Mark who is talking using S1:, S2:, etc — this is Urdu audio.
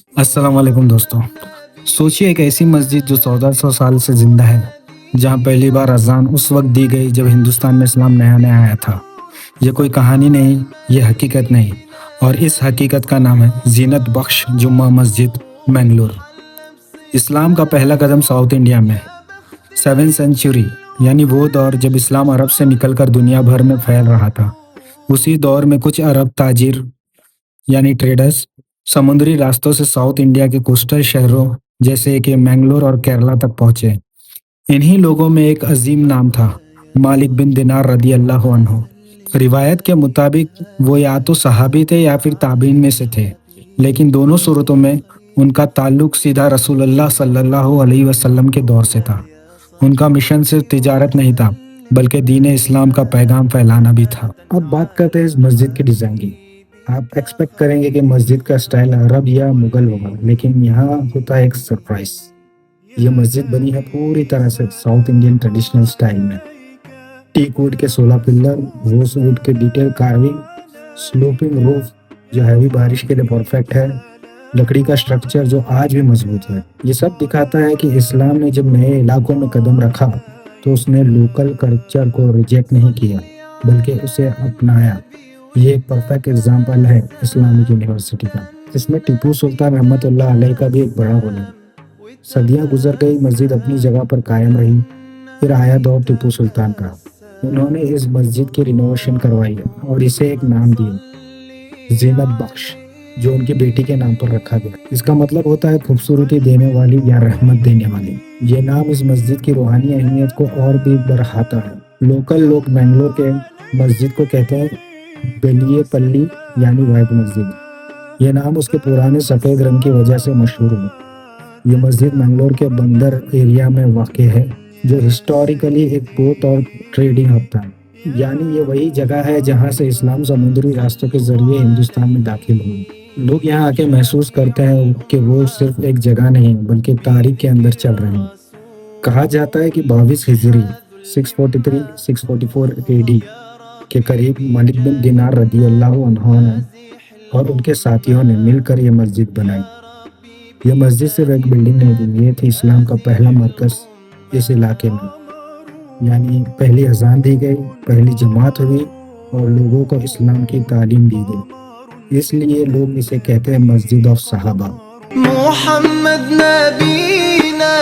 S1: السلام علیکم دوستوں. سوچیے ایک ایسی مسجد جو 1400 سال سے زندہ ہے، جہاں پہلی بار اذان اس وقت دی گئی جب ہندوستان میں اسلام نیا نیا آیا تھا. یہ کوئی کہانی نہیں، یہ حقیقت نہیں، اور اس حقیقت کا نام ہے زینت بخش جمعہ مسجد، منگلور. اسلام کا پہلا قدم ساؤتھ انڈیا میں 7 سینچری، یعنی وہ دور جب اسلام عرب سے نکل کر دنیا بھر میں پھیل رہا تھا. اسی دور میں کچھ عرب تاجر یعنی ٹریڈرز سمندری راستوں سے ساؤتھ انڈیا کے کوسٹل شہروں جیسے کہ منگلور اور کیرلا تک پہنچے. انہی لوگوں میں ایک عظیم نام تھا، مالک بن دینار رضی اللہ عنہ. روایت کے مطابق وہ یا تو صحابی تھے یا پھر تابعین میں سے تھے، لیکن دونوں صورتوں میں ان کا تعلق سیدھا رسول اللہ صلی اللہ علیہ وسلم کے دور سے تھا. ان کا مشن صرف تجارت نہیں تھا، بلکہ دین اسلام کا پیغام پھیلانا بھی تھا. اب بات کرتے ہیں اس مسجد کی ڈیزائن کی. آپ ایکسپیکٹ کریں گے کہ مسجد کا سٹائل عرب یا مغل ہوگا، لیکن یہاں ہوتا ہے ایک سرپرائز. یہ مسجد بنی ہے پوری طرح سے ساؤتھ انڈین ٹریڈیشنل سٹائل میں. ٹیک ووڈ کے 16 پلر، روز ووڈ کے ڈیٹیل کارونگ، سلوپنگ روف جو ہیوی بارش کے لیے پرفیکٹ ہے، لکڑی کا سٹرکچر جو آج بھی مضبوط ہے. یہ سب دکھاتا ہے کہ اسلام نے جب نئے علاقوں میں قدم رکھا تو اس نے لوکل کلچر کو ریجیکٹ نہیں کیا، بلکہ اسے اپنایا. یہ ایک پرفیکٹ ایگزامپل ہے اسلامک یونیورسٹی کا. اس میں ٹیپو سلطان رحمۃ اللہ علیہ کا بھی ایک بڑا رول ہے. صدیاں گزر گئی، مسجد اپنی جگہ پر قائم رہی. پھر آیا دور ٹیپو سلطان کا. انہوں نے اس مسجد کی رینوویشن کروائی اور اسے ایک نام دیا، زینت بخش، جو ان کی بیٹی کے نام پر رکھا گیا. اس کا مطلب ہوتا ہے خوبصورتی دینے والی یا رحمت دینے والی. یہ نام اس مسجد کی روحانی اہمیت کو اور بھی بڑھاتا ہے. لوکل لوگ بنگلور کے مسجد کو کہتے ہیں بیلیے پلی، یعنی وائٹ مسجد. یہ نام اس کے پرانے سفید رنگ کی وجہ سے مشہور ہے. یہ مسجد منگلور کے بندر ایریا میں واقع ہے، جو ہسٹوریکلی ایک پورٹ اور ٹریڈنگ ہب تھا. یعنی یہ وہی جگہ ہے جہاں سے اسلام سمندری راستوں کے ذریعے ہندوستان میں داخل ہوئی. لوگ یہاں آ کے محسوس کرتے ہیں کہ وہ صرف ایک جگہ نہیں بلکہ تاریخ کے اندر چل رہے ہیں. کہا جاتا ہے کہ 22 ہجری 643-644 AD کے قریب مالک بن دینار رضی اللہ عنہ اور ان کے ساتھیوں نے مل کر یہ مسجد بنائی. یہ مسجد صرف ایک بلڈنگ نہیں تھی، یہ تھی اسلام کا پہلا مرکز اس علاقے میں. یعنی پہلی اذان دی گئی، پہلی جماعت ہوئی اور لوگوں کو اسلام کی تعلیم دی گئی. اس لیے لوگ اسے کہتے ہیں مسجد آف صحابہ. محمد نبینا